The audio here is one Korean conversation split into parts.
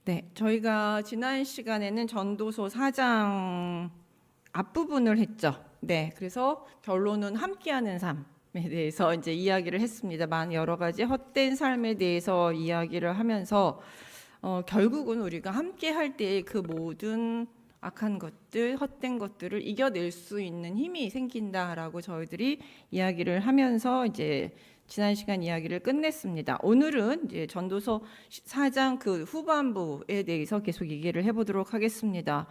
네, 저희가 지난 시간에는 전도서 4장 앞부분을 했죠. 네, 그래서 결론은 함께하는 삶에 대해서 이제 이야기를 했습니다만 여러 가지 헛된 삶에 대해서 이야기를 하면서 결국은 우리가 함께할 때의 그 모든 악한 것들, 헛된 것들을 이겨낼 수 있는 힘이 생긴다라고 저희들이 이야기를 하면서 이제 지난 시간 이야기를 끝냈습니다. 오늘은 이제 전도서 4장 그 후반부에 대해서 계속 얘기를 해보도록 하겠습니다.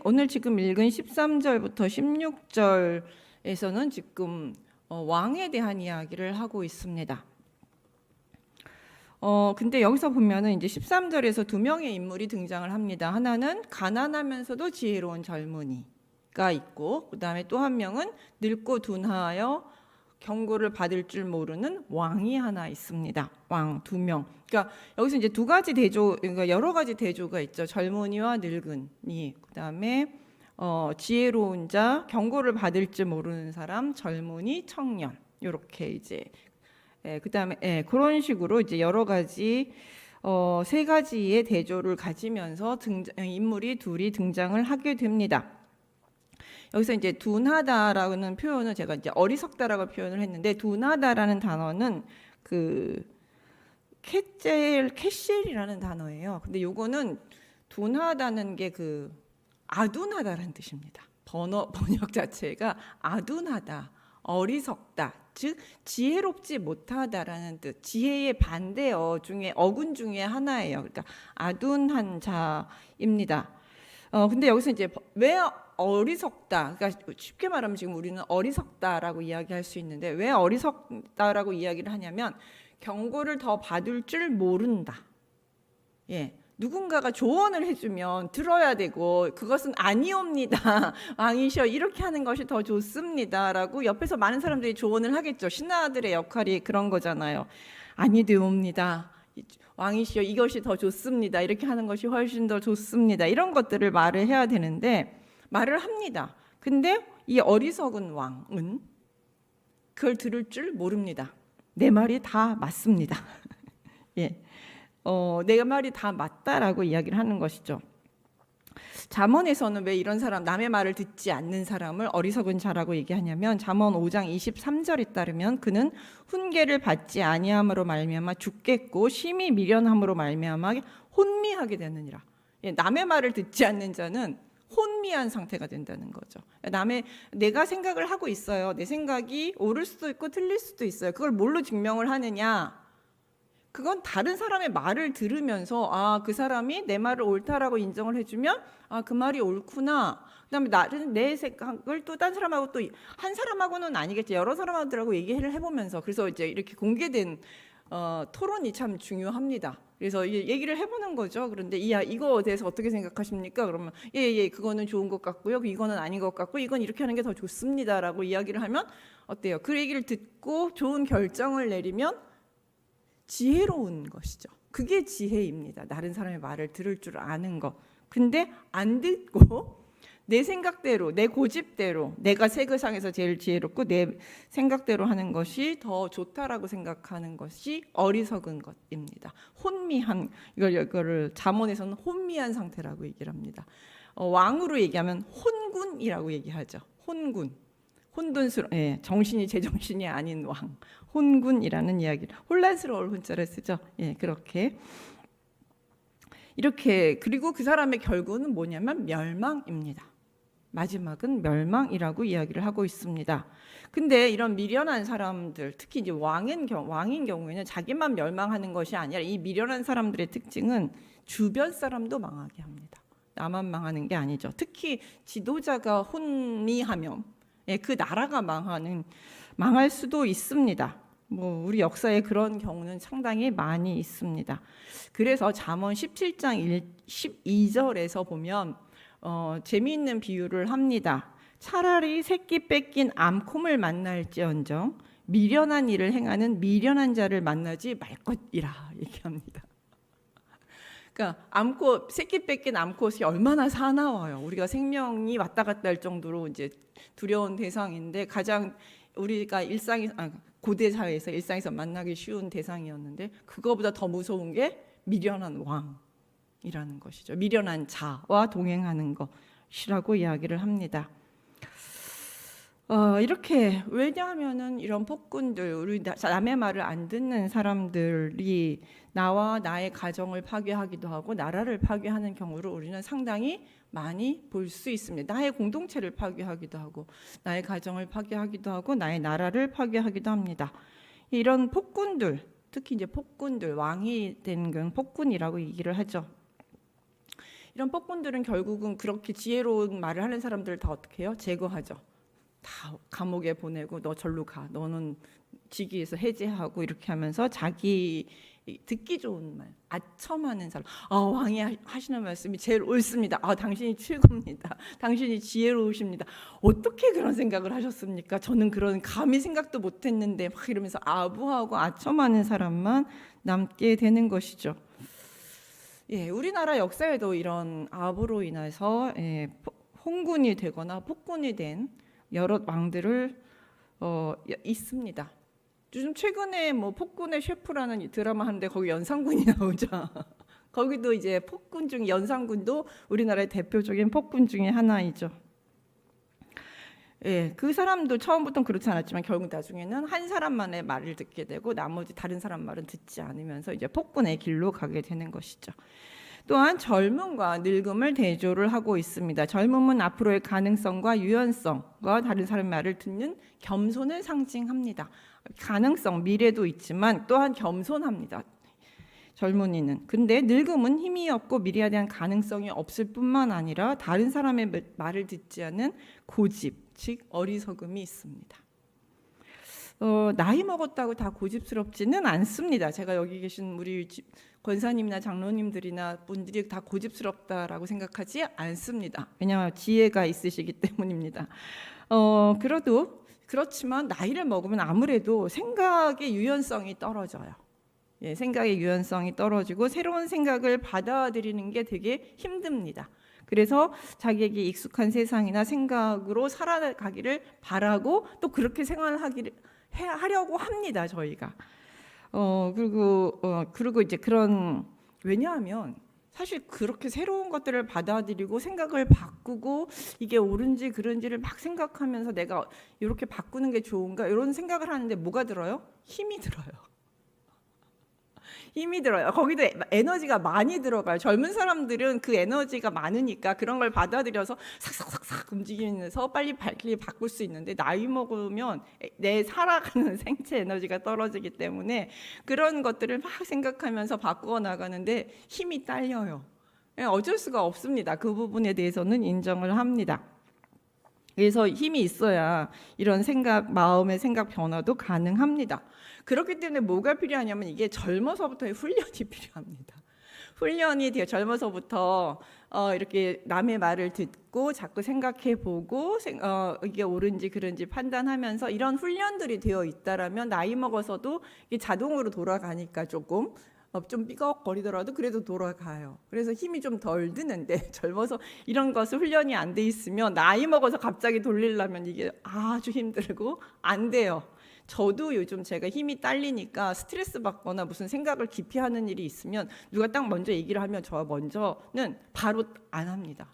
오늘 지금 읽은 13절부터 16절에서는 지금 왕에 대한 이야기를 하고 있습니다. 근데 여기서 보면은 이제 13절에서 두 명의 인물이 등장을 합니다. 하나는 가난하면서도 지혜로운 젊은이가 있고, 그 다음에 또 한 명은 늙고 둔하여 경고를 받을 줄 모르는 왕이 하나 있습니다. 왕 두 명. 그러니까 여기서 이제 두 가지 대조, 그러니까 여러 가지 대조가 있죠. 젊은이와 늙은이. 그 다음에 지혜로운 자, 경고를 받을 줄 모르는 사람, 젊은이, 청년. 이렇게 이제. 그 다음에 그런 식으로 이제 여러 가지 세 가지의 대조를 가지면서 인물이 둘이 등장을 하게 됩니다. 여기서 이제 둔하다라는 표현은 제가 이제 어리석다라고 표현을 했는데, 둔하다라는 단어는 그 캐실이라는 단어예요. 근데 요거는 둔하다는 게 그 아둔하다라는 뜻입니다. 번역 자체가 아둔하다, 어리석다, 즉 지혜롭지 못하다라는 뜻, 지혜의 반대어 중에 어군 중에 하나예요. 그러니까 아둔한 자입니다. 근데 여기서 이제 왜 어리석다, 그러니까 쉽게 말하면 지금 우리는 어리석다라고 이야기할 수 있는데, 왜 어리석다라고 이야기를 하냐면 경고를 더 받을 줄 모른다. 예, 누군가가 조언을 해주면 들어야 되고, 그것은 아니옵니다, 왕이셔, 이렇게 하는 것이 더 좋습니다라고 옆에서 많은 사람들이 조언을 하겠죠. 신하들의 역할이 그런 거잖아요. 아니되옵니다, 왕이시여, 이것이 더 좋습니다, 이렇게 하는 것이 훨씬 더 좋습니다, 이런 것들을 말을 해야 되는데 말을 합니다. 근데 이 어리석은 왕은 그걸 들을 줄 모릅니다. 내 말이 다 맞습니다. 예, 내 말이 다 맞다라고 이야기를 하는 것이죠. 잠언에서는 왜 이런 사람, 남의 말을 듣지 않는 사람을 어리석은 자라고 얘기하냐면, 잠언 5장 23절에 따르면 그는 훈계를 받지 아니함으로 말미암아 죽겠고 심히 미련함으로 말미암아 혼미하게 되느니라. 예, 남의 말을 듣지 않는 자는 혼미한 상태가 된다는 거죠. 내가 생각을 하고 있어요. 내 생각이 옳을 수도 있고 틀릴 수도 있어요. 그걸 뭘로 증명을 하느냐? 그건 다른 사람의 말을 들으면서 그 사람이 내 말을 옳다라고 인정을 해주면 그 말이 옳구나. 그다음에 나는 내 생각을 또 딴 사람하고 또 한 사람하고는 아니겠지, 여러 사람들하고 얘기를 해보면서, 그래서 이제 이렇게 공개된 토론이 참 중요합니다. 그래서 얘기를 해보는 거죠. 그런데 이거에 대해서 어떻게 생각하십니까? 그러면 그거는 좋은 것 같고요, 이거는 아닌 것 같고, 이건 이렇게 하는 게 더 좋습니다라고 이야기를 하면 어때요? 그 얘기를 듣고 좋은 결정을 내리면 지혜로운 것이죠. 그게 지혜입니다. 다른 사람의 말을 들을 줄 아는 것. 근데 안 듣고 내 생각대로, 내 고집대로, 내가 세계상에서 제일 지혜롭고 내 생각대로 하는 것이 더 좋다라고 생각하는 것이 어리석은 것입니다. 혼미한, 이거를 잠언에서는 혼미한 상태라고 얘기를 합니다. 왕으로 얘기하면 혼군이라고 얘기하죠. 혼군. 정신이 제정신이 아닌 왕, 혼군이라는 이야기를, 혼란스러울 혼자를 쓰죠. 그렇게 이렇게. 그리고 그 사람의 결국은 뭐냐면 멸망입니다. 마지막은 멸망이라고 이야기를 하고 있습니다. 근데 이런 미련한 사람들, 특히 이제 왕인 경우에는 자기만 멸망하는 것이 아니라, 이 미련한 사람들의 특징은 주변 사람도 망하게 합니다. 나만 망하는 게 아니죠. 특히 지도자가 혼미하면 그 나라가 망할 수도 있습니다. 우리 역사에 그런 경우는 상당히 많이 있습니다. 그래서 잠언 17장 12절에서 보면 재미있는 비유를 합니다. 차라리 새끼 뺏긴 암콤을 만날지언정 미련한 일을 행하는 미련한 자를 만나지 말 것이라 얘기합니다. 그러니까 새끼 뺏긴 암컷이 얼마나 사나워요. 우리가 생명이 왔다 갔다 할 정도로 이제 두려운 대상인데, 가장 우리가 고대 사회에서 일상에서 만나기 쉬운 대상이었는데, 그거보다 더 무서운 게 미련한 왕. 이라는 것이죠. 미련한 자와 동행하는 것이라고 이야기를 합니다. 이렇게 왜냐하면은 이런 폭군들, 우리 남의 말을 안 듣는 사람들이 나와 나의 가정을 파괴하기도 하고 나라를 파괴하는 경우를 우리는 상당히 많이 볼 수 있습니다. 나의 공동체를 파괴하기도 하고 나의 가정을 파괴하기도 하고 나의 나라를 파괴하기도 합니다. 이런 폭군들, 특히 이제 폭군들, 왕이 된 건 폭군이라고 얘기를 하죠. 이런 폭군들은 결국은 그렇게 지혜로운 말을 하는 사람들을 다 어떻게 해요? 제거하죠. 다 감옥에 보내고 너 절로 가. 너는 직위에서 해제하고 이렇게 하면서 자기 듣기 좋은 말, 아첨하는 사람. 왕이 하시는 말씀이 제일 옳습니다. 당신이 최고입니다. 당신이 지혜로우십니다. 어떻게 그런 생각을 하셨습니까? 저는 그런 감히 생각도 못했는데 막 이러면서 아부하고 아첨하는 사람만 남게 되는 것이죠. 우리나라 역사에도 이런 아부로 인해서 홍군이 되거나 폭군이 된 여러 왕들을 있습니다. 요즘 최근에 뭐 폭군의 셰프라는 드라마 하는데 거기 연산군이 나오죠. 거기도 이제 폭군 중 연산군도 우리나라의 대표적인 폭군 중에 하나이죠. 그 사람도 처음부터는 그렇지 않았지만 결국 나중에는 한 사람만의 말을 듣게 되고 나머지 다른 사람 말은 듣지 않으면서 이제 폭군의 길로 가게 되는 것이죠. 또한 젊음과 늙음을 대조를 하고 있습니다. 젊음은 앞으로의 가능성과 유연성과 다른 사람의 말을 듣는 겸손을 상징합니다. 가능성, 미래도 있지만 또한 겸손합니다. 젊은이는. 근데 늙음은 힘이 없고 미래에 대한 가능성이 없을 뿐만 아니라 다른 사람의 말을 듣지 않는 고집, 즉 어리석음이 있습니다. 나이 먹었다고 다 고집스럽지는 않습니다. 제가 여기 계신 우리 권사님이나 장로님들이나 분들이 다 고집스럽다라고 생각하지 않습니다. 왜냐하면 지혜가 있으시기 때문입니다. 그렇지만 나이를 먹으면 아무래도 생각의 유연성이 떨어져요. 생각의 유연성이 떨어지고 새로운 생각을 받아들이는 게 되게 힘듭니다. 그래서 자기에게 익숙한 세상이나 생각으로 살아가기를 바라고 또 그렇게 하려고 합니다. 저희가. 그리고 이제 왜냐하면 사실 그렇게 새로운 것들을 받아들이고 생각을 바꾸고 이게 옳은지 그른지를 막 생각하면서 내가 이렇게 바꾸는 게 좋은가 이런 생각을 하는데 뭐가 들어요? 힘이 들어요. 힘이 들어요. 거기도 에너지가 많이 들어가요. 젊은 사람들은 그 에너지가 많으니까 그런 걸 받아들여서 삭삭삭삭 움직이면서 빨리 바꿀 수 있는데 나이 먹으면 내 살아가는 생체 에너지가 떨어지기 때문에 그런 것들을 막 생각하면서 바꾸어 나가는데 힘이 딸려요. 어쩔 수가 없습니다. 그 부분에 대해서는 인정을 합니다. 그래서 힘이 있어야 이런 마음의 생각 변화도 가능합니다. 그렇기 때문에 뭐가 필요하냐면 이게 젊어서부터의 훈련이 필요합니다. 훈련이 돼요. 젊어서부터 이렇게 남의 말을 듣고 자꾸 생각해보고 이게 옳은지 그른지 판단하면서 이런 훈련들이 되어 있다라면 나이 먹어서도 이게 자동으로 돌아가니까 좀 삐걱거리더라도 그래도 돌아가요. 그래서 힘이 좀 덜 드는데 젊어서 이런 것을 훈련이 안 돼 있으면 나이 먹어서 갑자기 돌리려면 이게 아주 힘들고 안 돼요. 저도 요즘 제가 힘이 딸리니까 스트레스 받거나 무슨 생각을 깊이 하는 일이 있으면 누가 딱 먼저 얘기를 하면 저 먼저는 바로 안 합니다.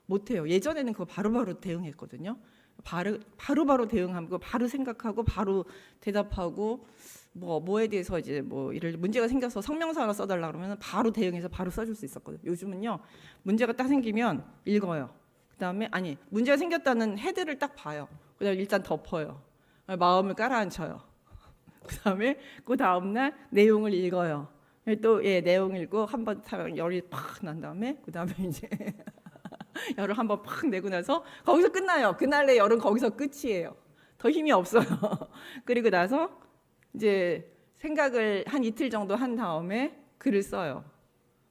못해요. 예전에는 그거 바로바로 대응했거든요. 바로 대응하고 바로 생각하고 바로 대답하고 뭐에 대해서 이제 이를 문제가 생겨서 성명서를 써달라 그러면 바로 대응해서 바로 써줄 수 있었거든요. 요즘은요 문제가 딱 생기면 읽어요. 그다음에 문제가 생겼다는 헤드를 딱 봐요. 그다음에 일단 덮어요. 마음을 깔아앉혀요. 그다음에 그 다음날 내용을 읽어요. 또 내용 읽고 한번 열이 팍 난 다음에 그다음에 이제 열을 한번 팍 내고 나서 거기서 끝나요. 그날의 열은 거기서 끝이에요. 더 힘이 없어요. 그리고 나서 이제 생각을 한 이틀 정도 한 다음에 글을 써요.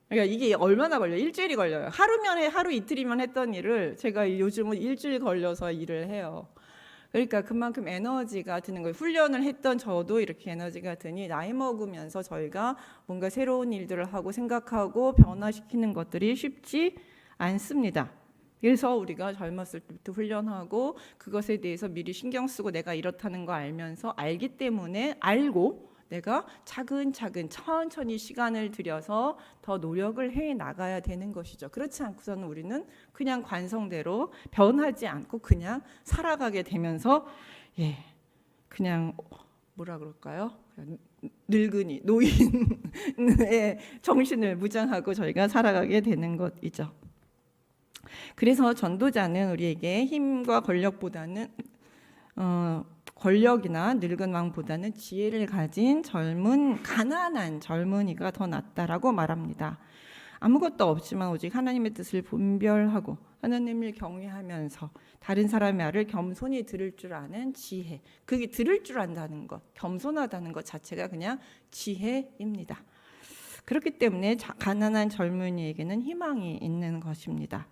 그러니까 이게 얼마나 걸려요? 일주일이 걸려요. 하루 이틀이면 했던 일을 제가 요즘은 일주일 걸려서 일을 해요. 그러니까 그만큼 에너지가 드는 거예요. 훈련을 했던 저도 이렇게 에너지가 드니 나이 먹으면서 저희가 뭔가 새로운 일들을 하고 생각하고 변화시키는 것들이 쉽지 않습니다. 그래서 우리가 젊었을 때부터 훈련하고 그것에 대해서 미리 신경 쓰고 내가 이렇다는 거 알고 내가 차근차근 천천히 시간을 들여서 더 노력을 해 나가야 되는 것이죠. 그렇지 않고서는 우리는 그냥 관성대로 변하지 않고 그냥 살아가게 되면서 그냥 뭐라 그럴까요? 늙은이, 노인의 정신을 무장하고 저희가 살아가게 되는 것이죠. 그래서 전도자는 우리에게 힘과 권력보다는 권력이나 늙은 왕보다는 지혜를 가진 가난한 젊은이가 더 낫다라고 말합니다. 아무것도 없지만 오직 하나님의 뜻을 분별하고 하나님을 경외하면서 다른 사람의 말을 겸손히 들을 줄 아는 지혜. 그게 들을 줄 안다는 것, 겸손하다는 것 자체가 그냥 지혜입니다. 그렇기 때문에 가난한 젊은이에게는 희망이 있는 것입니다.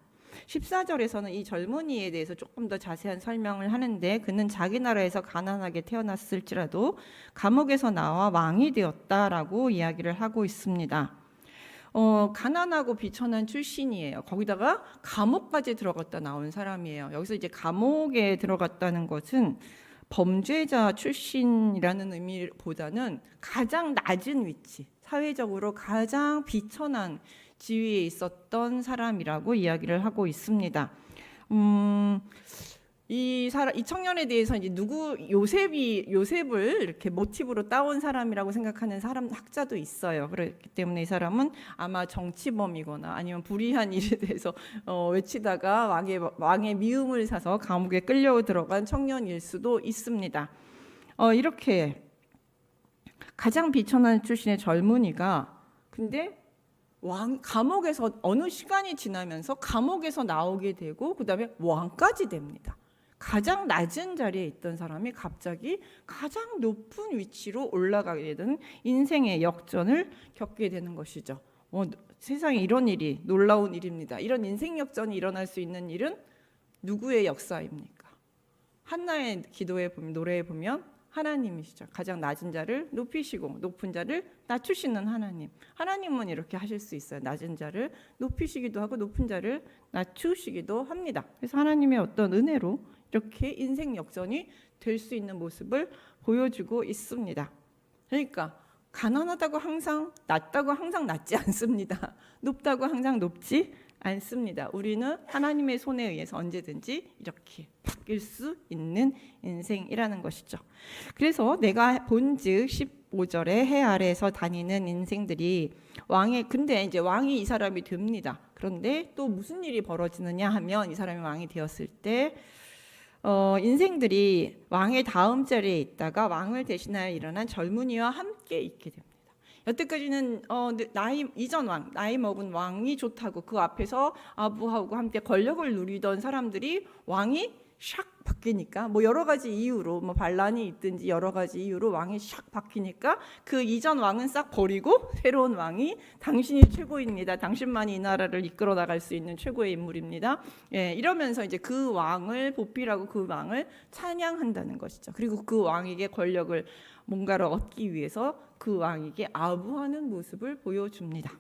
14절에서는 이 젊은이에 대해서 조금 더 자세한 설명을 하는데 그는 자기 나라에서 가난하게 태어났을지라도 감옥에서 나와 왕이 되었다라고 이야기를 하고 있습니다. 가난하고 비천한 출신이에요. 거기다가 감옥까지 들어갔다 나온 사람이에요. 여기서 이제 감옥에 들어갔다는 것은 범죄자 출신이라는 의미보다는 가장 낮은 위치, 사회적으로 가장 비천한 지위에 있었던 사람이라고 이야기를 하고 있습니다. 이 청년에 대해서 이제 요셉을 이렇게 모티브로 따온 사람이라고 생각하는 학자도 있어요. 그렇기 때문에 이 사람은 아마 정치범이거나 아니면 불의한 일에 대해서 외치다가 왕의 미움을 사서 감옥에 끌려 들어간 청년일 수도 있습니다. 이렇게 가장 비천한 출신의 젊은이가 근데 감옥에서 어느 시간이 지나면서 감옥에서 나오게 되고 그다음에 왕까지 됩니다. 가장 낮은 자리에 있던 사람이 갑자기 가장 높은 위치로 올라가게 되는 인생의 역전을 겪게 되는 것이죠. 세상에 이런 일이 놀라운 일입니다. 이런 인생 역전이 일어날 수 있는 일은 누구의 역사입니까? 한나의 기도에 보면 노래에 보면 하나님이시죠. 가장 낮은 자를 높이시고 높은 자를 낮추시는 하나님. 하나님은 이렇게 하실 수 있어요. 낮은 자를 높이시기도 하고 높은 자를 낮추시기도 합니다. 그래서 하나님의 어떤 은혜로 이렇게 인생 역전이 될 수 있는 모습을 보여주고 있습니다. 그러니까 가난하다고 항상 낮다고 항상 낮지 않습니다. 높다고 항상 높지 않습니다. 우리는 하나님의 손에 의해서 언제든지 이렇게 바뀔 수 있는 인생이라는 것이죠. 그래서 내가 본즉 15절에 해 아래에서 다니는 인생들이 근데 이제 왕이 이 사람이 됩니다. 그런데 또 무슨 일이 벌어지느냐 하면 이 사람이 왕이 되었을 때 인생들이 왕의 다음 자리에 있다가 왕을 대신하여 일어난 젊은이와 함께 있게 됩니다. 여태까지는 나이 먹은 왕이 좋다고 그 앞에서 아부하고 함께 권력을 누리던 사람들이 왕이 샥 바뀌니까 여러 가지 이유로 반란이 있든지 여러 가지 이유로 왕이 샥 바뀌니까 그 이전 왕은 싹 버리고 새로운 왕이 당신이 최고입니다. 당신만이 이 나라를 이끌어 나갈 수 있는 최고의 인물입니다. 이러면서 이제 그 왕을 보필하고 그 왕을 찬양한다는 것이죠. 그리고 그 왕에게 권력을 뭔가를 얻기 위해서 그 왕에게 아부하는 모습을 보여줍니다.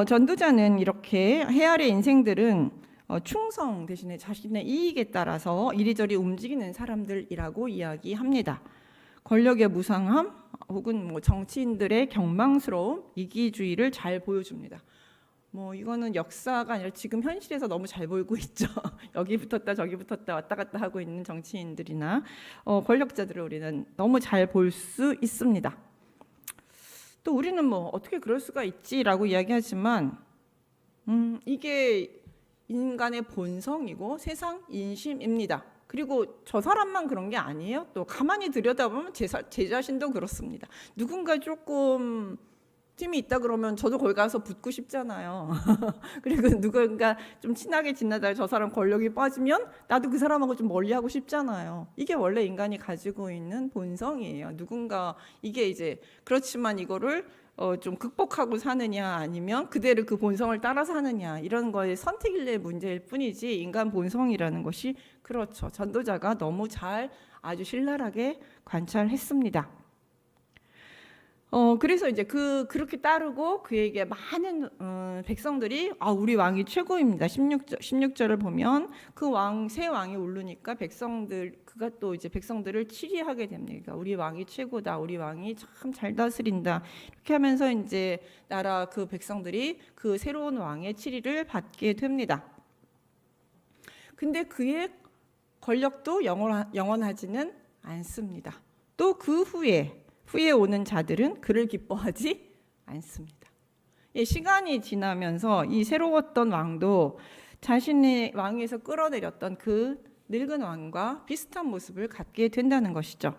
전도자는 이렇게 해 아래 인생들은 충성 대신에 자신의 이익에 따라서 이리저리 움직이는 사람들이라고 이야기합니다. 권력의 무상함 혹은 정치인들의 경망스러움, 이기주의를 잘 보여줍니다. 이거는 역사가 아니라 지금 현실에서 너무 잘 보이고 있죠. 여기 붙었다 저기 붙었다 왔다 갔다 하고 있는 정치인들이나 권력자들을 우리는 너무 잘 볼 수 있습니다. 또 우리는 어떻게 그럴 수가 있지라고 이야기하지만 이게 인간의 본성이고 세상 인심입니다. 그리고 저 사람만 그런 게 아니에요. 또 가만히 들여다보면 제 자신도 그렇습니다. 누군가 조금 팀이 있다 그러면 저도 거기 가서 붙고 싶잖아요. 그리고 누군가 좀 친하게 지내다가 저 사람 권력이 빠지면 나도 그 사람하고 좀 멀리하고 싶잖아요. 이게 원래 인간이 가지고 있는 본성이에요. 누군가 이게 이제 그렇지만 이거를 좀 극복하고 사느냐 아니면 그대로 그 본성을 따라 사느냐 이런 거의 선택의 문제일 뿐이지 인간 본성이라는 것이 그렇죠. 전도자가 너무 잘 아주 신랄하게 관찰했습니다. 그래서 이제 그렇게 따르고 그에게 많은 백성들이 우리 왕이 최고입니다. 16절을 보면 새 왕이 오르니까 그가 또 이제 백성들을 치리하게 됩니다. 우리 왕이 최고다. 우리 왕이 참 잘 다스린다. 이렇게 하면서 이제 그 백성들이 그 새로운 왕의 치리를 받게 됩니다. 근데 그의 권력도 영원하지는 않습니다. 또 그 후에 오는 자들은 그를 기뻐하지 않습니다. 시간이 지나면서 이 새로웠던 왕도 자신의 왕위에서 끌어내렸던 그 늙은 왕과 비슷한 모습을 갖게 된다는 것이죠.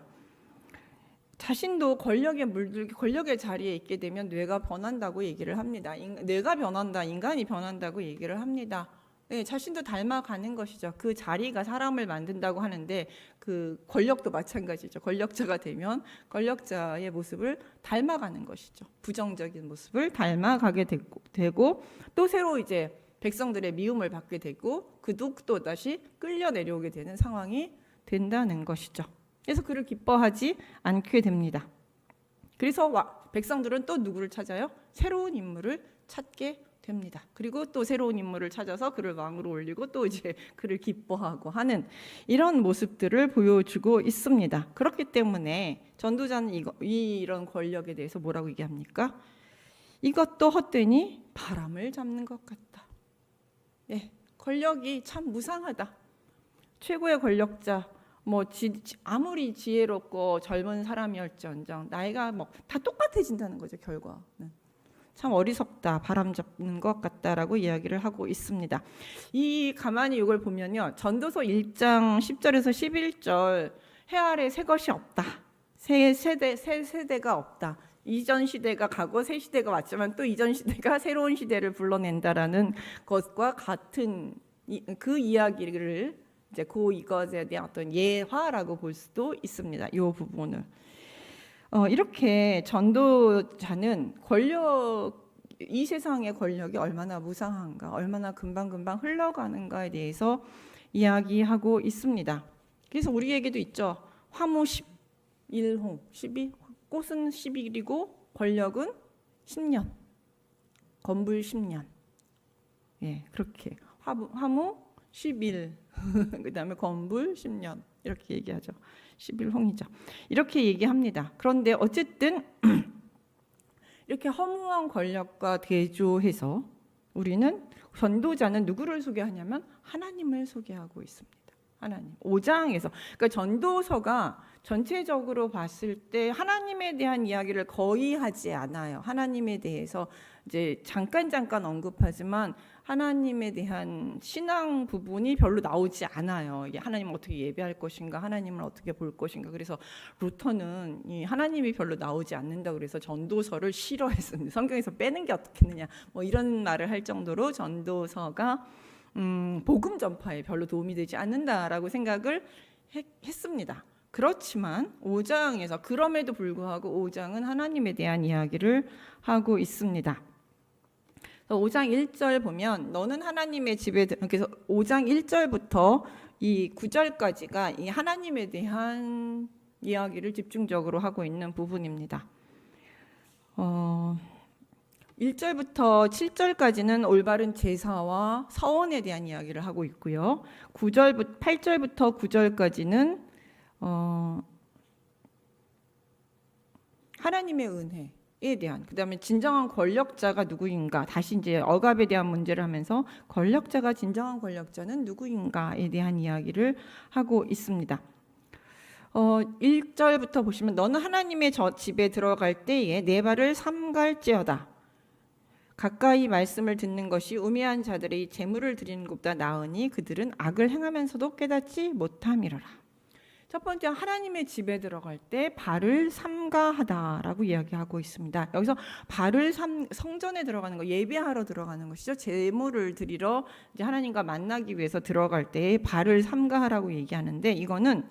자신도 권력에 물들기, 권력의 자리에 있게 되면 뇌가 변한다고 얘기를 합니다. 뇌가 변한다, 인간이 변한다고 얘기를 합니다. 네, 자신도 닮아가는 것이죠. 그 자리가 사람을 만든다고 하는데 그 권력도 마찬가지죠. 권력자가 되면 권력자의 모습을 닮아가는 것이죠. 부정적인 모습을 닮아가게 되고 또 새로 이제 백성들의 미움을 받게 되고 그도 또 다시 끌려 내려오게 되는 상황이 된다는 것이죠. 그래서 그를 기뻐하지 않게 됩니다. 그래서 백성들은 또 누구를 찾아요? 새로운 인물을 찾게 됩니다. 그리고 또 새로운 인물을 찾아서 그를 왕으로 올리고 또 이제 그를 기뻐하고 하는 이런 모습들을 보여주고 있습니다. 그렇기 때문에 전도자는 이런 권력에 대해서 뭐라고 얘기합니까? 이것도 헛되니 바람을 잡는 것 같다. 권력이 참 무상하다. 최고의 권력자 아무리 지혜롭고 젊은 사람이었지언정 나이가 다 똑같아진다는 거죠. 결과는 참 어리석다, 바람 잡는 것 같다라고 이야기를 하고 있습니다. 가만히 이걸 보면요, 전도서 1장 10절에서 11절 해 아래 새 것이 없다, 새 세대가 없다. 이전 시대가 가고 새 시대가 왔지만 또 이전 시대가 새로운 시대를 불러낸다라는 것과 같은 그 이야기를 이제 이것에 대한 어떤 예화라고 볼 수도 있습니다. 이 부분을 이렇게 전도자는 이 세상의 권력이 얼마나 무상한가, 얼마나 금방금방 흘러가는가에 대해서 이야기하고 있습니다. 그래서 우리에게도 있죠. 화무 11홍, 12 꽃은 10일이고 권력은 10년, 건불 10년. 그렇게 화무 10일, 그다음에 건불 10년 이렇게 얘기하죠. 11홍이죠. 이렇게 얘기합니다. 그런데 어쨌든 이렇게 허무한 권력과 대조해서 우리는 전도자는 누구를 소개하냐면 하나님을 소개하고 있습니다. 하나님. 5장에서 그러니까 전도서가 전체적으로 봤을 때 하나님에 대한 이야기를 거의 하지 않아요. 하나님에 대해서 이제 잠깐 언급하지만 하나님에 대한 신앙 부분이 별로 나오지 않아요. 이게 하나님을 어떻게 예배할 것인가, 하나님을 어떻게 볼 것인가. 그래서 루터는 이 하나님이 별로 나오지 않는다 그래서 전도서를 싫어했습니다. 성경에서 빼는 게 어떻겠느냐, 이런 말을 할 정도로 전도서가 복음 전파에 별로 도움이 되지 않는다라고 생각을 했습니다. 그렇지만 5장에서 그럼에도 불구하고 5장은 하나님에 대한 이야기를 하고 있습니다. 5장 1절 보면 너는 하나님의 집에 그래서 5장 1절부터 이 9절까지가 이 하나님에 대한 이야기를 집중적으로 하고 있는 부분입니다. 1절부터 7절까지는 올바른 제사와 서원에 대한 이야기를 하고 있고요. 8절부터 9절까지는 하나님의 은혜에 대한, 그다음에 진정한 권력자가 누구인가, 다시 이제 억압에 대한 문제를 하면서 진정한 권력자는 누구인가에 대한 이야기를 하고 있습니다. 1절부터 보시면 너는 하나님의 집에 들어갈 때에 내 발을 삼갈지어다. 가까이 말씀을 듣는 것이 우매한 자들의 재물을 드리는 것보다 나으니 그들은 악을 행하면서도 깨닫지 못함이로라. 첫 번째, 하나님의 집에 들어갈 때 발을 삼가하다라고 이야기하고 있습니다. 여기서 성전에 들어가는 거, 예배하러 들어가는 것이죠. 제물을 드리러 이제 하나님과 만나기 위해서 들어갈 때 발을 삼가하라고 얘기하는데, 이거는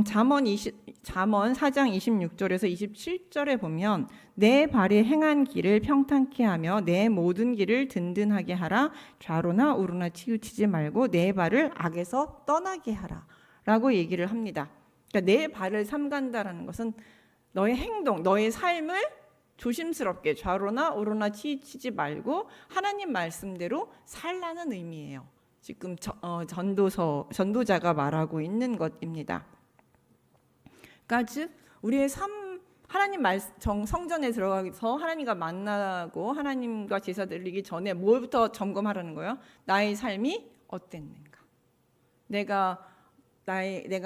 잠언 4장 26절에서 27절에 보면 내 발이 행한 길을 평탄케 하며 내 모든 길을 든든하게 하라. 좌로나 우로나 치우치지 말고 내 발을 악에서 떠나게 하라 라고 얘기를 합니다. 그러니까 내 발을 삼간다라는 것은 너의 행동, 너의 삶을 조심스럽게 좌로나 우로나 치지 말고 하나님 말씀대로 살라는 의미예요. 지금 전도자가 말하고 있는 것입니다. 그러니까 즉 우리의 삶, 하나님 성전에 들어가서 하나님과 만나고 하나님과 제사 드리기 전에 뭘부터 점검하라는 거예요? 나의 삶이 어땠는가? 내가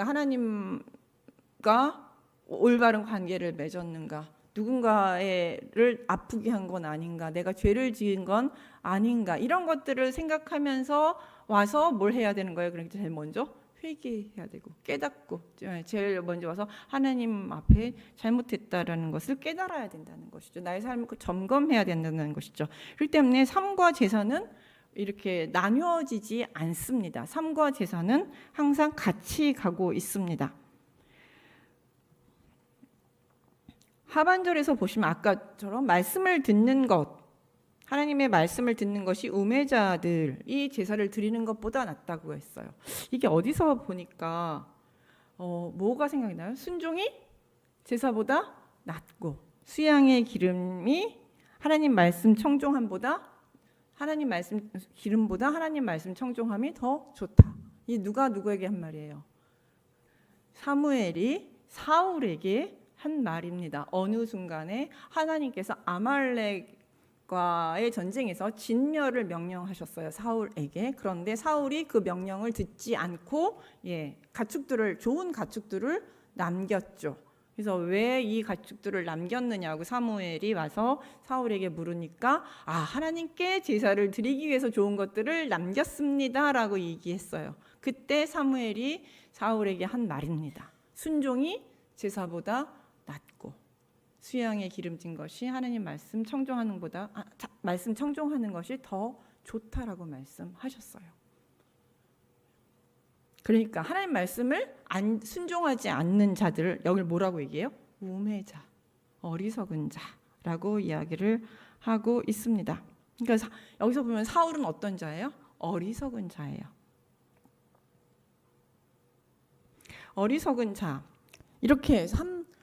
하나님과 올바른 관계를 맺었는가? 누군가를 아프게 한 건 아닌가? 내가 죄를 지은 건 아닌가? 이런 것들을 생각하면서 와서 뭘 해야 되는 거예요? 그러니까 제일 먼저 회개해야 되고 깨닫고 제일 먼저 와서 하나님 앞에 잘못했다라는 것을 깨달아야 된다는 것이죠. 나의 삶을 점검해야 된다는 것이죠. 그렇기 때문에 삶과 제사는 이렇게 나뉘어지지 않습니다. 삶과 제사는 항상 같이 가고 있습니다. 하반절에서 보시면 아까처럼 말씀을 듣는 것, 하나님의 말씀을 듣는 것이 우매자들이 제사를 드리는 것보다 낫다고 했어요. 이게 어디서 보니까 뭐가 생각이 나요? 순종이 제사보다 낫고 수양의 기름이 하나님 말씀 청종함보다 하나님 말씀 기름보다 하나님 말씀 청종함이 더 좋다. 이 누가 누구에게 한 말이에요? 사무엘이 사울에게 한 말입니다. 어느 순간에 하나님께서 아말렉과의 전쟁에서 진멸을 명령하셨어요. 사울에게. 그런데 사울이 그 명령을 듣지 않고 좋은 가축들을 남겼죠. 그래서 왜 이 가축들을 남겼느냐고 사무엘이 와서 사울에게 물으니까 하나님께 제사를 드리기 위해서 좋은 것들을 남겼습니다라고 얘기했어요. 그때 사무엘이 사울에게 한 말입니다. 순종이 제사보다 낫고 수양에 기름진 것이 하나님 말씀 청종하는 것이 더 좋다라고 말씀하셨어요. 그러니까 하나님 말씀을 순종하지 않는 자들을 여기 뭐라고 얘기해요? 우매자, 어리석은 자라고 이야기를 하고 있습니다. 그러니까 여기서 보면 사울은 어떤 자예요? 어리석은 자예요. 어리석은 자, 이렇게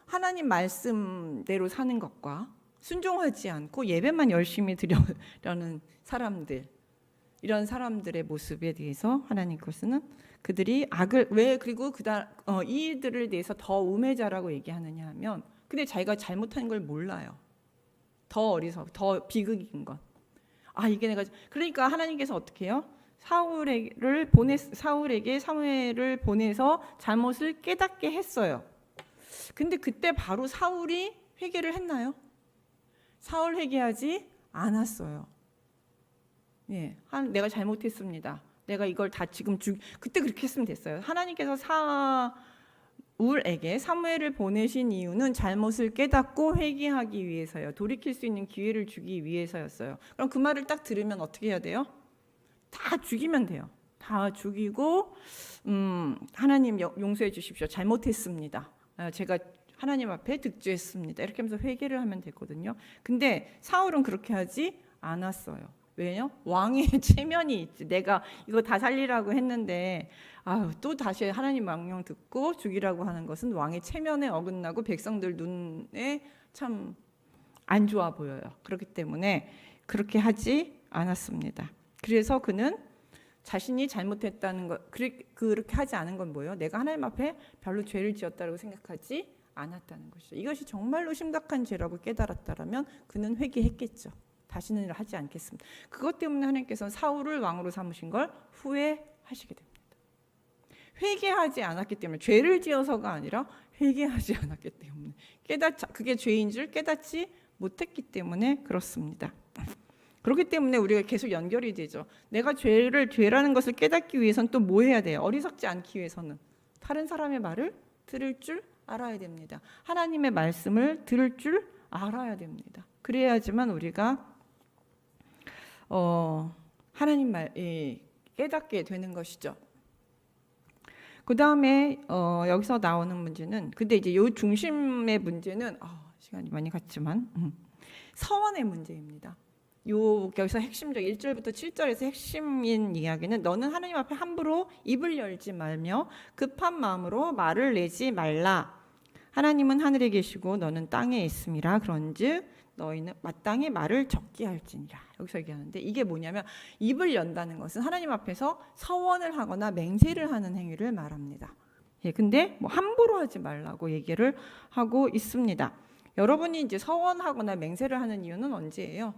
하나님 말씀대로 사는 것과 순종하지 않고 예배만 열심히 드리려는 사람들, 이런 사람들의 모습에 대해서 하나님께서는 그들이 그리고 이들에 대해서 더 우매자라고 얘기하느냐 하면 근데 자기가 잘못한 걸 몰라요. 더 더 비극인 건. 그러니까 하나님께서 어떻게 해요? 사울에게 사무엘을 보내서 잘못을 깨닫게 했어요. 근데 그때 바로 사울이 회개를 했나요? 사울 회개하지 않았어요. 내가 잘못했습니다. 내가 이걸 다 지금 그때 그렇게 했으면 됐어요. 하나님께서 사무엘을 보내신 이유는 잘못을 깨닫고 회개하기 위해서요. 돌이킬 수 있는 기회를 주기 위해서였어요. 그럼 그 말을 딱 들으면 어떻게 해야 돼요? 다 죽이면 돼요. 다 죽이고 하나님 용서해 주십시오. 잘못했습니다. 제가 하나님 앞에 득죄했습니다. 이렇게 하면서 회개를 하면 되거든요. 근데 사울은 그렇게 하지 않았어요. 왜요? 왕의 체면이 있지. 내가 이거 다 살리라고 했는데 또 다시 하나님 명령 듣고 죽이라고 하는 것은 왕의 체면에 어긋나고 백성들 눈에 참 안 좋아 보여요. 그렇기 때문에 그렇게 하지 않았습니다. 그래서 그는 자신이 잘못했다는 것, 그렇게 하지 않은 건 뭐예요? 내가 하나님 앞에 별로 죄를 지었다고 생각하지 않았다는 것이죠. 이것이 정말로 심각한 죄라고 깨달았다라면 그는 회개했겠죠. 다시는 하지 않겠습니다. 그것 때문에 하나님께서는 사울을 왕으로 삼으신 걸 후회하시게 됩니다. 회개하지 않았기 때문에, 죄를 지어서가 아니라 회개하지 않았기 때문에, 그게 죄인 줄 깨닫지 못했기 때문에 그렇습니다. 그렇기 때문에 우리가 계속 연결이 되죠. 내가 죄라는 것을 깨닫기 위해서는 또 뭐 해야 돼요? 어리석지 않기 위해서는 다른 사람의 말을 들을 줄 알아야 됩니다. 하나님의 말씀을 들을 줄 알아야 됩니다. 그래야지만 우리가 하나님 말 깨닫게 되는 것이죠. 그 다음에 여기서 나오는 문제는, 근데 이제 요 중심의 문제는 시간이 많이 갔지만 서원의 문제입니다. 여기서 핵심적 1절부터 7절에서 핵심인 이야기는 너는 하나님 앞에 함부로 입을 열지 말며 급한 마음으로 말을 내지 말라. 하나님은 하늘에 계시고 너는 땅에 있음이라. 그런즉 너희는 마땅히 말을 적게 할지니라. 여기서 얘기하는데 이게 뭐냐면 입을 연다는 것은 하나님 앞에서 서원을 하거나 맹세를 하는 행위를 말합니다. 예, 근데 뭐 함부로 하지 말라고 얘기를 하고 있습니다. 여러분이 이제 서원하거나 맹세를 하는 이유는 언제예요?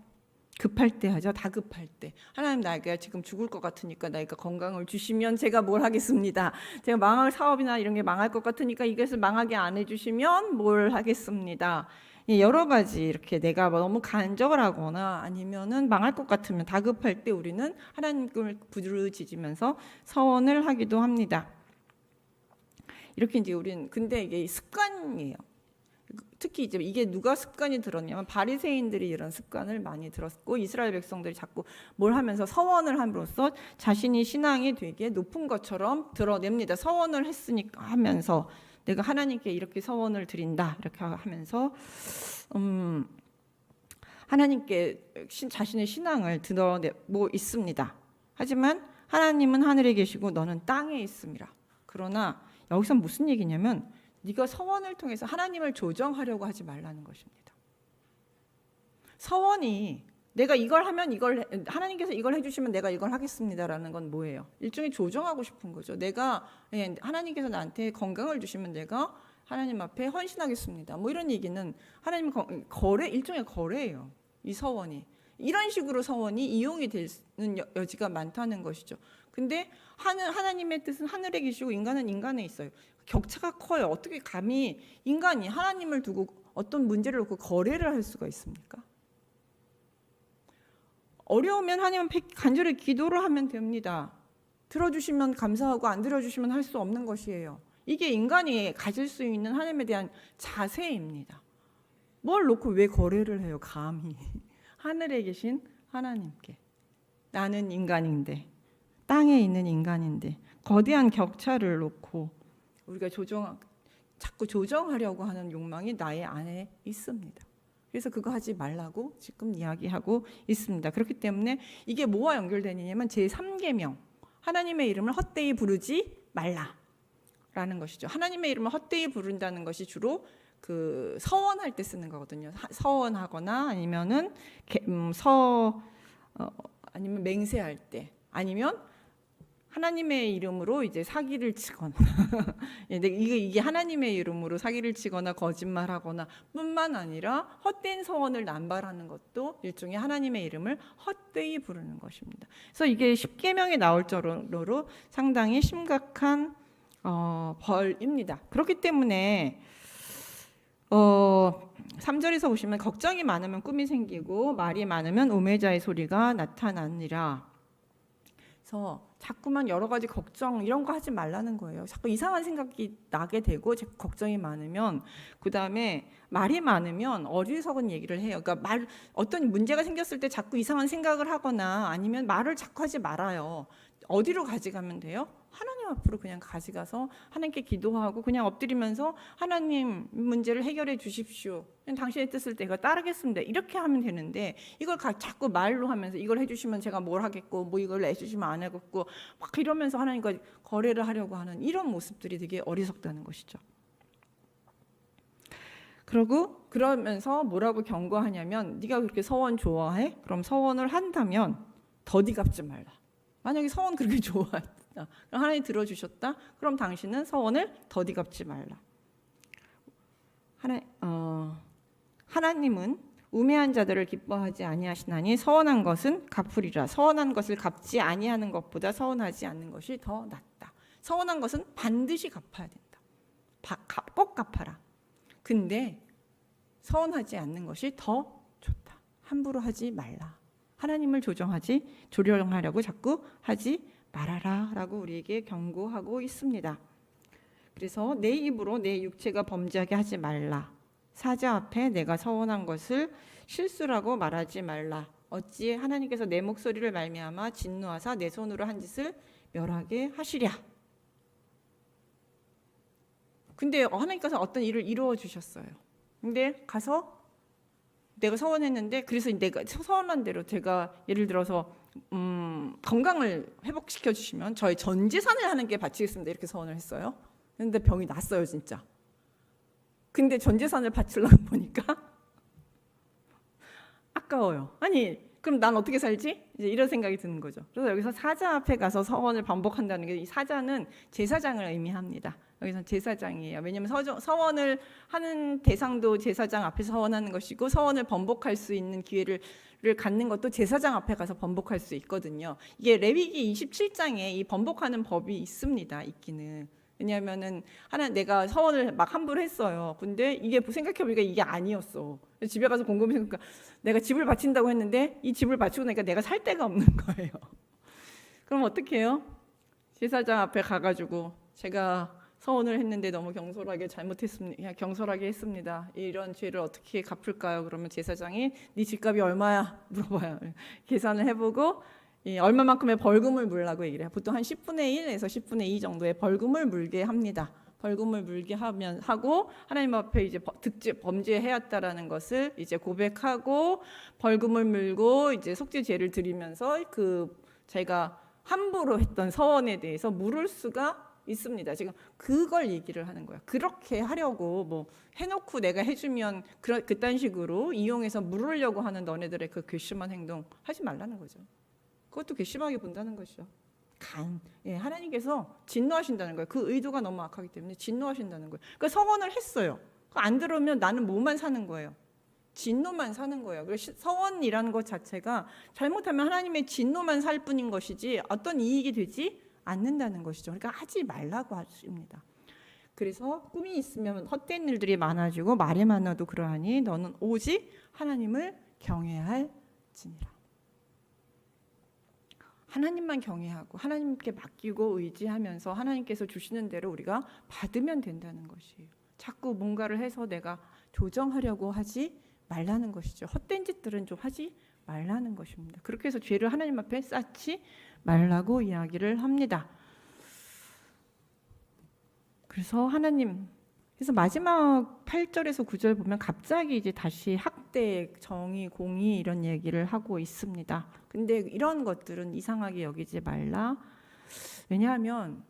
급할 때 하죠. 다급할 때. 하나님, 나에게 지금 죽을 것 같으니까 나에게 건강을 주시면 제가 뭘 하겠습니다. 제가 망할 사업이나 이런 게 망할 것 같으니까 이것을 망하게 안 해주시면 뭘 하겠습니다. 예, 여러 가지 이렇게 내가 너무 간절을 하거나 아니면은 망할 것 같으면 다급할 때 우리는 하나님을 부르짖으면서 서원을 하기도 합니다. 이렇게 이제 우리는 근데 이게 습관이에요. 특히 이제 이게 누가 습관이 들었냐면 바리새인들이 이런 습관을 많이 들었고 이스라엘 백성들이 자꾸 뭘 하면서 서원을 함으로써 자신이 신앙이 되게 높은 것처럼 드러냅니다. 서원을 했으니까 하면서 내가 하나님께 이렇게 서원을 드린다 이렇게 하면서 하나님께 자신의 신앙을 드러내고 있습니다. 하지만 하나님은 하늘에 계시고 너는 땅에 있음이라. 그러나 여기서 무슨 얘기냐면 네가 서원을 통해서 하나님을 조정하려고 하지 말라는 것입니다. 서원이 내가 이걸 하면 이걸 하나님께서 이걸 해주시면 내가 이걸 하겠습니다라는 건 뭐예요? 일종의 조정하고 싶은 거죠. 내가 하나님께서 나한테 건강을 주시면 내가 하나님 앞에 헌신하겠습니다. 뭐 이런 얘기는 하나님 거래 일종의 거래예요. 이 서원이 이런 식으로 서원이 이용이 되는 여지가 많다는 것이죠. 근데 하나님의 뜻은 하늘에 계시고 인간은 인간에 있어요. 격차가 커요. 어떻게 감히 인간이 하나님을 두고 어떤 문제를 놓고 거래를 할 수가 있습니까? 어려우면 하나님 앞에 간절히 기도를 하면 됩니다. 들어주시면 감사하고 안 들어주시면 할 수 없는 것이에요. 이게 인간이 가질 수 있는 하나님에 대한 자세입니다. 뭘 놓고 왜 거래를 해요? 감히 하늘에 계신 하나님께. 나는 인간인데 땅에 있는 인간인데 거대한 격차를 놓고 우리가 자꾸 조정하려고 하는 욕망이 나의 안에 있습니다. 그래서 그거 하지 말라고 지금 이야기하고 있습니다. 그렇기 때문에 이게 뭐와 연결되느냐면 제3계명 하나님의 이름을 헛되이 부르지 말라라는 것이죠. 하나님의 이름을 헛되이 부른다는 것이 주로 그 서원할 때 쓰는 거거든요. 서원하거나 아니면은 아니면 맹세할 때 아니면 하나님의 이름으로 이제 사기를 치거나 이게 하나님의 이름으로 사기를 치거나 거짓말하거나 뿐만 아니라 헛된 서원을 남발하는 것도 일종의 하나님의 이름을 헛되이 부르는 것입니다. 그래서 이게 십계명에 나올 정도로 상당히 심각한 벌입니다. 그렇기 때문에 3절에서 보시면 걱정이 많으면 꿈이 생기고 말이 많으면 우매자의 소리가 나타나니라. 그래서 자꾸만 여러 가지 걱정 이런 거 하지 말라는 거예요. 자꾸 이상한 생각이 나게 되고 걱정이 많으면 그다음에 말이 많으면 어리석은 얘기를 해요. 그러니까 어떤 문제가 생겼을 때 자꾸 이상한 생각을 하거나 아니면 말을 자꾸 하지 말아요. 어디로 가져가면 돼요? 하나님 앞으로 그냥 가져가서 하나님께 기도하고 그냥 엎드리면서 하나님 문제를 해결해 주십시오. 당신의 뜻을 내가 따르겠습니다. 이렇게 하면 되는데 이걸 자꾸 말로 하면서 이걸 해주시면 제가 뭘 하겠고 뭐 이걸 해주시면 안 하겠고 막 이러면서 하나님과 거래를 하려고 하는 이런 모습들이 되게 어리석다는 것이죠. 그러면서 뭐라고 경고하냐면 네가 그렇게 서원 좋아해? 그럼 서원을 한다면 더디 갚지 말라. 만약에 서원 그렇게 좋아했다. 하나님 들어주셨다. 그럼 당신은 서원을 더디 갚지 말라. 하나님은 우매한 자들을 기뻐하지 아니하시나니 서원한 것은 갚으리라. 서원한 것을 갚지 아니하는 것보다 서원하지 않는 것이 더 낫다. 서원한 것은 반드시 갚아야 된다. 꼭 갚아라. 근데 서원하지 않는 것이 더 좋다. 함부로 하지 말라. 하나님을 조정하려고 자꾸 하지 말아라 라고 우리에게 경고하고 있습니다. 그래서 내 입으로 내 육체가 범죄하게 하지 말라. 사자 앞에 내가 서원한 것을 실수라고 말하지 말라. 어찌 하나님께서 내 목소리를 말미암아 진노하사 내 손으로 한 짓을 멸하게 하시랴. 근데 하나님께서 어떤 일을 이루어 주셨어요. 근데 가서 내가 서원했는데 그래서 내가 서원한 대로 제가 예를 들어서 건강을 회복시켜 주시면 저의 전 재산을 하나님께 바치겠습니다 이렇게 서원을 했어요. 근데 병이 났어요 진짜. 근데 전 재산을 바치려고 보니까 아까워요. 아니 그럼 난 어떻게 살지? 이제 이런 생각이 드는 거죠. 그래서 여기서 사자 앞에 가서 서원을 반복한다는 게, 이 사자는 제사장을 의미합니다. 여기서 제사장이에요. 왜냐하면 서원을 하는 대상도 제사장 앞에서 서원하는 것이고, 서원을 번복할 수 있는 기회를 갖는 것도 제사장 앞에 가서 번복할 수 있거든요. 이게 레위기 27장에 이 번복하는 법이 있습니다. 있기는. 왜냐하면은 내가 서원을 막 함부로 했어요. 근데 이게 생각해보니까 이게 아니었어. 집에 가서 곰곰이 생각하니까 내가 집을 바친다고 했는데 이 집을 바치고 나니까 내가 살 데가 없는 거예요. 그럼 어떻게 해요? 제사장 앞에 가가지고 제가 서원을 했는데 너무 경솔하게 잘못했습니다. 경솔하게 했습니다. 이런 죄를 어떻게 갚을까요? 그러면 제사장이 네 집값이 얼마야? 물어봐요. 계산을 해보고 얼마만큼의 벌금을 물라고 얘기를 해요. 보통 한 10분의 1에서 10분의 2 정도의 벌금을 물게 합니다. 벌금을 물게 하고 하나님 앞에 이제 범죄해왔다라는 것을 이제 고백하고 벌금을 물고 이제 속죄제를 드리면서 제가 함부로 했던 서원에 대해서 물을 수가 있습니다. 지금 그걸 얘기를 하는 거야. 그렇게 하려고 뭐 해놓고 내가 해주면 그딴 식으로 이용해서 물으려고 하는 너네들의 그 괘씸한 행동 하지 말라는 거죠. 그것도 괘씸하게 본다는 것이죠. 하나님께서 진노하신다는 거예요. 그 의도가 너무 악하기 때문에 진노하신다는 거예요. 그러니까 서원을 했어요. 안 들으면 나는 뭐만 사는 거예요? 진노만 사는 거예요. 그래서 서원이라는 것 자체가 잘못하면 하나님의 진노만 살 뿐인 것이지 어떤 이익이 되지 않는다는 것이죠. 그러니까 하지 말라고 하십니다. 그래서 꿈이 있으면 헛된 일들이 많아지고 말이 많아도 그러하니 너는 오직 하나님을 경외해야 할지니라. 하나님만 경외하고 하나님께 맡기고 의지하면서 하나님께서 주시는 대로 우리가 받으면 된다는 것이에요. 자꾸 뭔가를 해서 내가 조정하려고 하지 말라는 것이죠. 헛된 짓들은 좀 하지 말라는 것입니다. 그렇게 해서 죄를 하나님 앞에 쌓지 말라고 이야기를 합니다. 그래서 그래서 마지막 8절에서 9절 보면 갑자기 이제 다시 학대, 정의, 공의 이런 얘기를 하고 있습니다. 근데 이런 것들은 이상하게 여기지 말라. 왜냐하면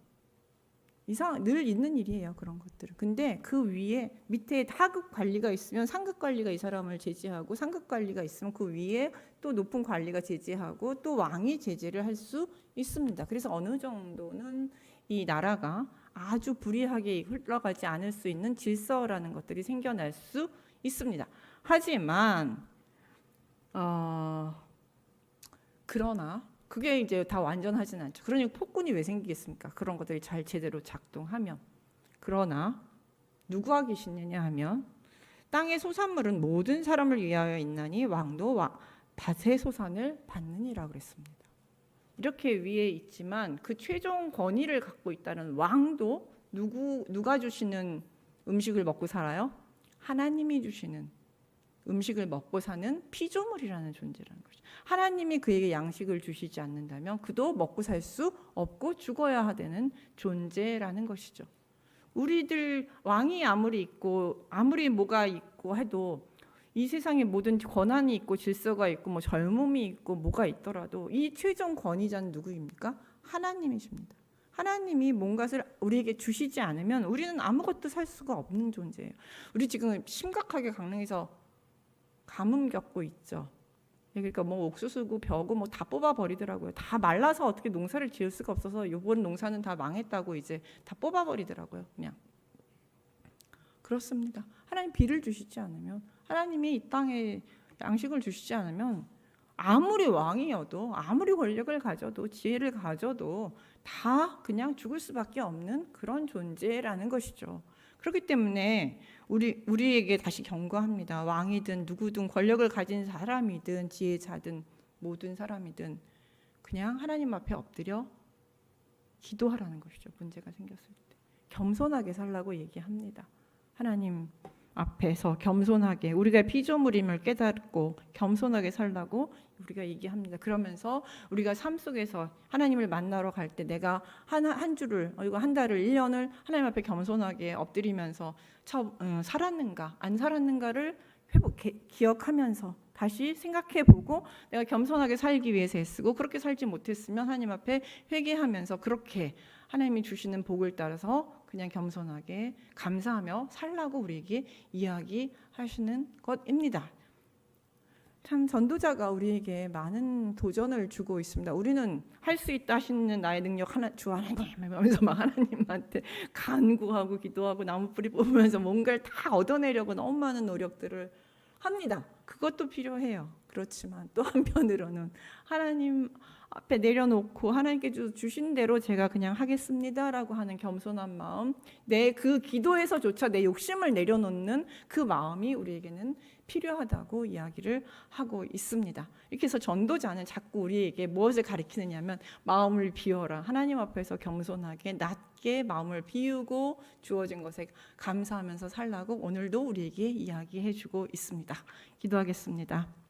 늘 있는 일이에요. 그런 것들은. 근데 그 위에 밑에 하급 관리가 있으면 상급 관리가 이 사람을 제지하고, 상급 관리가 있으면 그 위에 또 높은 관리가 제지하고 또 왕이 제지를 할 수 있습니다. 그래서 어느 정도는 이 나라가 아주 불이하게 흘러가지 않을 수 있는 질서라는 것들이 생겨날 수 있습니다. 하지만 그러나 그게 이제 다 완전하진 않죠. 그러니까 폭군이 왜 생기겠습니까? 그런 것들이 잘 제대로 작동하면. 그러나 누구와 계시느냐 하면 땅의 소산물은 모든 사람을 위하여 있나니 왕도 밭의 소산을 받느니라 그랬습니다. 이렇게 위에 있지만 그 최종 권위를 갖고 있다는 왕도 누가 주시는 음식을 먹고 살아요? 하나님이 주시는 음식을 먹고 사는 피조물이라는 존재라는 것이죠. 하나님이 그에게 양식을 주시지 않는다면 그도 먹고 살 수 없고 죽어야 되는 존재라는 것이죠. 우리들 왕이 아무리 있고 아무리 뭐가 있고 해도 이 세상에 모든 권한이 있고 질서가 있고 뭐 젊음이 있고 뭐가 있더라도 이 최종 권위자는 누구입니까? 하나님이십니다. 하나님이 뭔가를 우리에게 주시지 않으면 우리는 아무것도 살 수가 없는 존재예요. 우리 지금 심각하게 강릉에서 가뭄 겪고 있죠. 그러니까 뭐 옥수수고 벼고 뭐 다 뽑아 버리더라고요. 다 말라서 어떻게 농사를 지을 수가 없어서 이번 농사는 다 망했다고 이제 다 뽑아 버리더라고요. 그냥 그렇습니다. 하나님 비를 주시지 않으면, 하나님이 이 땅에 양식을 주시지 않으면 아무리 왕이어도 아무리 권력을 가져도 지혜를 가져도 다 그냥 죽을 수밖에 없는 그런 존재라는 것이죠. 그렇기 때문에 우리에게 다시 경고합니다. 왕이든 누구든 권력을 가진 사람이든 지혜자든 모든 사람이든 그냥 하나님 앞에 엎드려 기도하라는 것이죠. 문제가 생겼을 때 겸손하게 살라고 얘기합니다. 하나님 앞에서 겸손하게 우리가 피조물임을 깨닫고 겸손하게 살라고 우리가 얘기합니다. 그러면서 우리가 삶 속에서 하나님을 만나러 갈 때 내가 한 주를 이거 한 달을 1년을 하나님 앞에 겸손하게 엎드리면서 살았는가 안 살았는가를 기억하면서 다시 생각해보고 내가 겸손하게 살기 위해서 애쓰고 그렇게 살지 못했으면 하나님 앞에 회개하면서 그렇게 하나님이 주시는 복을 따라서 그냥 겸손하게 감사하며 살라고 우리에게 이야기하시는 것입니다. 참 전도자가 우리에게 많은 도전을 주고 있습니다. 우리는 할 수 있다 하시는 나의 능력 주 하나님 하면서 막 하나님한테 간구하고 기도하고 나무뿌리 뽑으면서 뭔가를 다 얻어내려고 너무 많은 노력들을 합니다. 그것도 필요해요. 그렇지만 또 한편으로는 하나님 앞에 내려놓고 하나님께 주신 대로 제가 그냥 하겠습니다라고 하는 겸손한 마음, 내 그 기도에서조차 내 욕심을 내려놓는 그 마음이 우리에게는 필요하다고 이야기를 하고 있습니다. 이렇게 해서 전도자는 자꾸 우리에게 무엇을 가리키느냐면 마음을 비워라. 하나님 앞에서 겸손하게 낮게 마음을 비우고 주어진 것에 감사하면서 살라고 오늘도 우리에게 이야기해주고 있습니다. 기도하겠습니다.